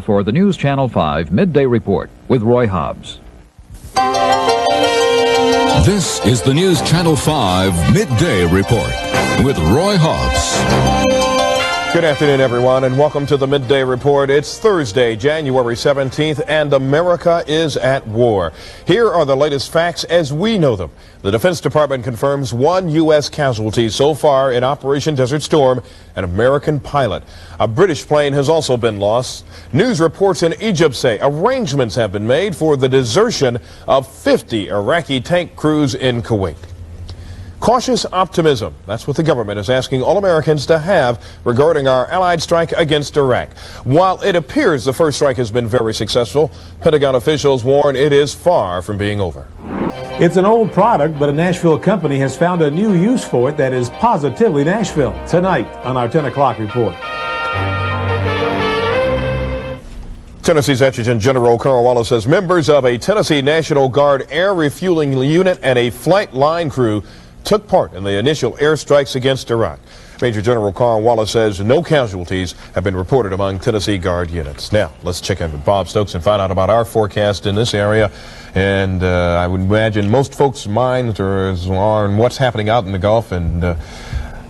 For the News Channel 5 Midday Report with Roy Hobbs. This is the News Channel 5 Midday Report with Roy Hobbs. Good afternoon, everyone, and welcome to the Midday Report. It's Thursday, January 17th, and America is at war. Here are the latest facts as we know them. The Defense Department confirms 1 U.S. casualty so far in Operation Desert Storm, an American pilot. A British plane has also been lost. News reports in Egypt say arrangements have been made for the desertion of 50 Iraqi tank crews in Kuwait. Cautious optimism. That's what the government is asking all Americans to have regarding our allied strike against Iraq. While it appears the first strike has been very successful, Pentagon officials warn it is far from being over. It's an old product, but a Nashville company has found a new use for it that is positively Nashville. Tonight on our 10 o'clock report. Tennessee's Adjutant General Carl Wallace says members of a Tennessee National Guard air refueling unit and a flight line crew took part in the initial airstrikes against Iraq. Major General Carl Wallace says no casualties have been reported among Tennessee Guard units. Now, let's check in with Bob Stokes and find out about our forecast in this area. And I would imagine most folks' minds are on what's happening out in the Gulf. And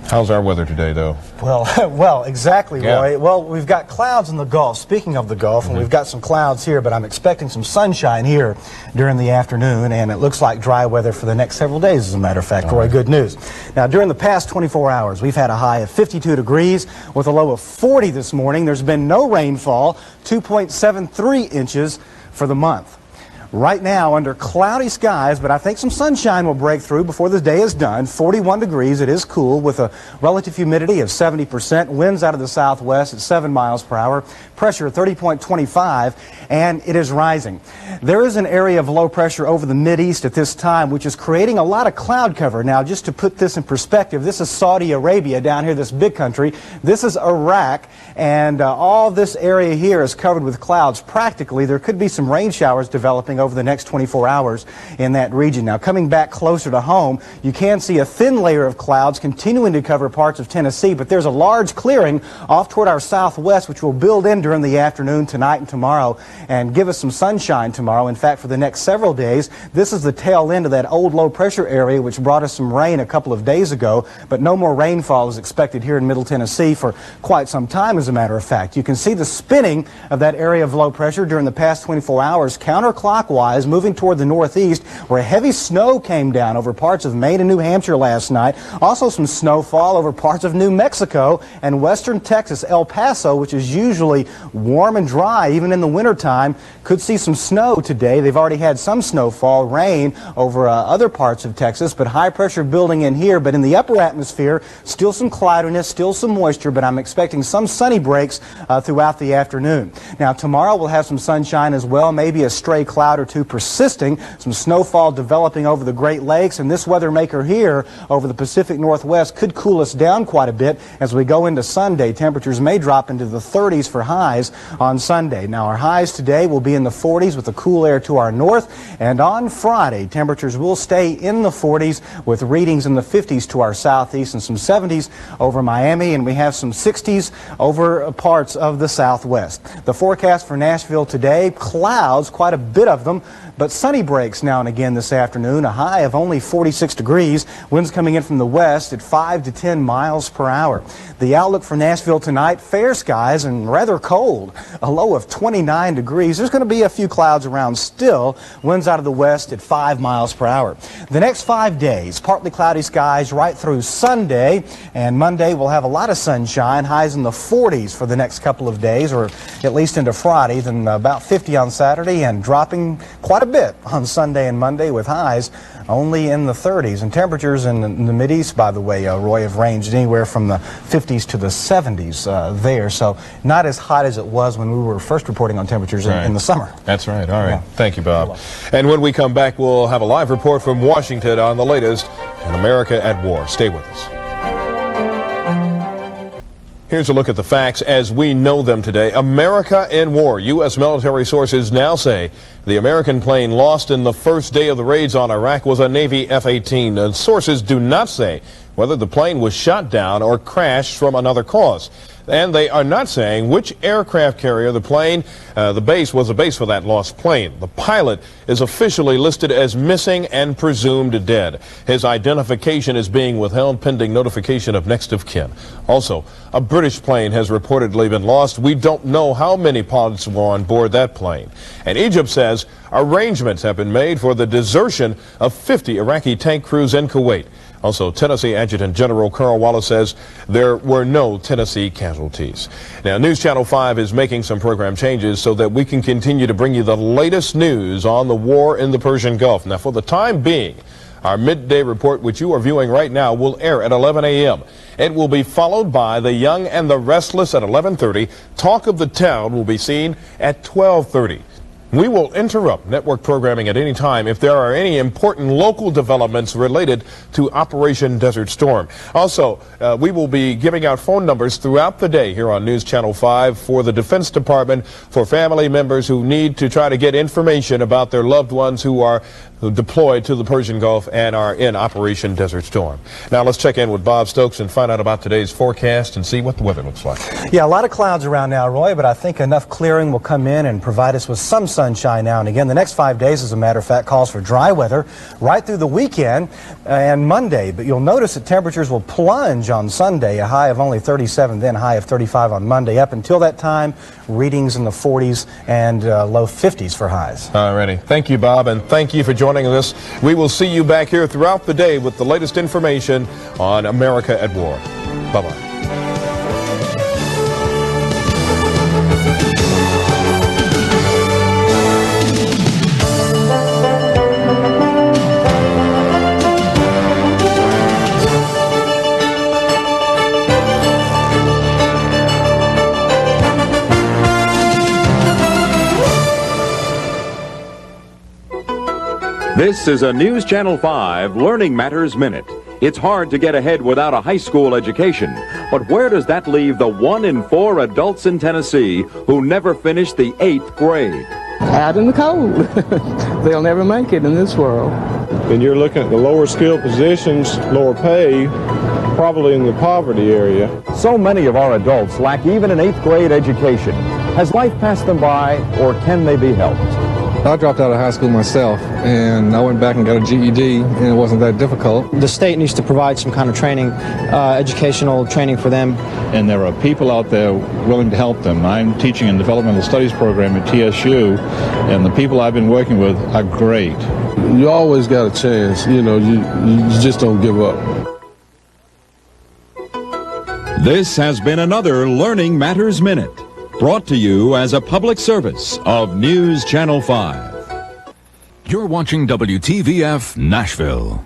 how's our weather today, though? Well, exactly, Roy. Yeah. Well, we've got clouds in the Gulf. Speaking of the Gulf, and we've got some clouds here, but I'm expecting some sunshine here during the afternoon, and it looks like dry weather for the next several days, as a matter of fact, Roy. Good news. Now, during the past 24 hours, we've had a high of 52 degrees with a low of 40 this morning. There's been no rainfall, 2.73 inches for the month. Right now, under cloudy skies, but I think some sunshine will break through before the day is done. 41 degrees. It is cool with a relative humidity of 70%. Winds out of the southwest at 7 miles per hour. Pressure 30.25, and it is rising. There is an area of low pressure over the Mideast at this time, which is creating a lot of cloud cover. Now, just to put this in perspective, this is Saudi Arabia down here, this big country. This is Iraq, and all this area here is covered with clouds. Practically, there could be some rain showers developing over the next 24 hours in that region. Now, coming back closer to home, you can see a thin layer of clouds continuing to cover parts of Tennessee, but there's a large clearing off toward our southwest, which will build in during the afternoon tonight and tomorrow and give us some sunshine tomorrow. In fact, for the next several days, this is the tail end of that old low pressure area which brought us some rain a couple of days ago, but no more rainfall is expected here in Middle Tennessee for quite some time, as a matter of fact. You can see the spinning of that area of low pressure during the past 24 hours counterclockwise, moving toward the northeast, where heavy snow came down over parts of Maine and New Hampshire last night. Also some snowfall over parts of New Mexico and western Texas. El Paso, which is usually warm and dry even in the wintertime, could see some snow today. They've already had some snowfall, rain over other parts of Texas, but high pressure building in here. But in the upper atmosphere, still some cloudiness, still some moisture, but I'm expecting some sunny breaks throughout the afternoon. Now, tomorrow we'll have some sunshine as well, maybe a stray cloud or two persisting, some snowfall developing over the Great Lakes, and this weather maker here over the Pacific Northwest could cool us down quite a bit as we go into Sunday. Temperatures may drop into the 30s for highs on Sunday. Now, our highs today will be in the 40s with the cool air to our north, and on Friday, temperatures will stay in the 40s with readings in the 50s to our southeast and some 70s over Miami, and we have some 60s over parts of the southwest. The forecast for Nashville today, clouds, quite a bit of them, but sunny breaks now and again this afternoon. A high of only 46 degrees. Winds coming in from the west at 5 to 10 miles per hour. The outlook for Nashville tonight, fair skies and rather cold. A low of 29 degrees. There's going to be a few clouds around still. Winds out of the west at 5 miles per hour. The next 5 days, partly cloudy skies right through Sunday, and Monday we'll have a lot of sunshine. Highs in the 40s for the next couple of days, or at least into Friday, then about 50 on Saturday, and dropping quite a bit on Sunday and Monday with highs only in the 30s. And temperatures in the Mideast, by the way, Roy, have ranged anywhere from the 50s to the 70s there. So not as hot as it was when we were first reporting on temperatures in the summer. That's right. All right. Yeah. Thank you, Bob. And when we come back, we'll have a live report from Washington on the latest in America at War. Stay with us. Here's a look at the facts as we know them today. America in war. U.S. military sources now say the American plane lost in the first day of the raids on Iraq was a Navy F-18. Sources do not say whether the plane was shot down or crashed from another cause. and they are not saying which aircraft carrier the plane, the base was a base for that lost plane. The pilot is officially listed as missing and presumed dead. His identification is being withheld pending notification of next of kin. Also, a British plane has reportedly been lost. We don't know how many pilots were on board that plane. And Egypt says arrangements have been made for the desertion of 50 Iraqi tank crews in Kuwait. Also, Tennessee Adjutant General Carl Wallace says there were no Tennessee casualties. Now, News Channel 5 is making some program changes so that we can continue to bring you the latest news on the war in the Persian Gulf. Now, for the time being, our midday report, which you are viewing right now, will air at 11 a.m. It will be followed by The Young and the Restless at 11:30. Talk of the Town will be seen at 12:30. We will interrupt network programming at any time if there are any important local developments related to Operation Desert Storm. Also, we will be giving out phone numbers throughout the day here on News Channel 5 for the Defense Department, for family members who need to try to get information about their loved ones who are deployed to the Persian Gulf and are in Operation Desert Storm. Now let's check in with Bob Stokes and find out about today's forecast and see what the weather looks like. Yeah, a lot of clouds around now, Roy, but I think enough clearing will come in and provide us with some sunshine now and again. The next 5 days, as a matter of fact, calls for dry weather right through the weekend and Monday. But you'll notice that temperatures will plunge on Sunday, a high of only 37, then a high of 35 on Monday. Up until that time, readings in the 40s and low 50s for highs. Alrighty. Thank you, Bob, and thank you for joining us. We will see you back here throughout the day with the latest information on America at War. Bye-bye. This is a News Channel 5 Learning Matters Minute. It's hard to get ahead without a high school education, but where does that leave the 1 in 4 adults in Tennessee who never finished the 8th grade? Out in the cold. They'll never make it in this world. And you're looking at the lower skilled positions, lower pay, probably in the poverty area. So many of our adults lack even an 8th grade education. Has life passed them by, or can they be helped? I dropped out of high school myself, and I went back and got a GED, and it wasn't that difficult. The state needs to provide some kind of training, educational training for them. And there are people out there willing to help them. I'm teaching in the developmental studies program at TSU, and the people I've been working with are great. You always got a chance, you know, you just don't give up. This has been another Learning Matters Minute, brought to you as a public service of News Channel 5. You're watching WTVF Nashville.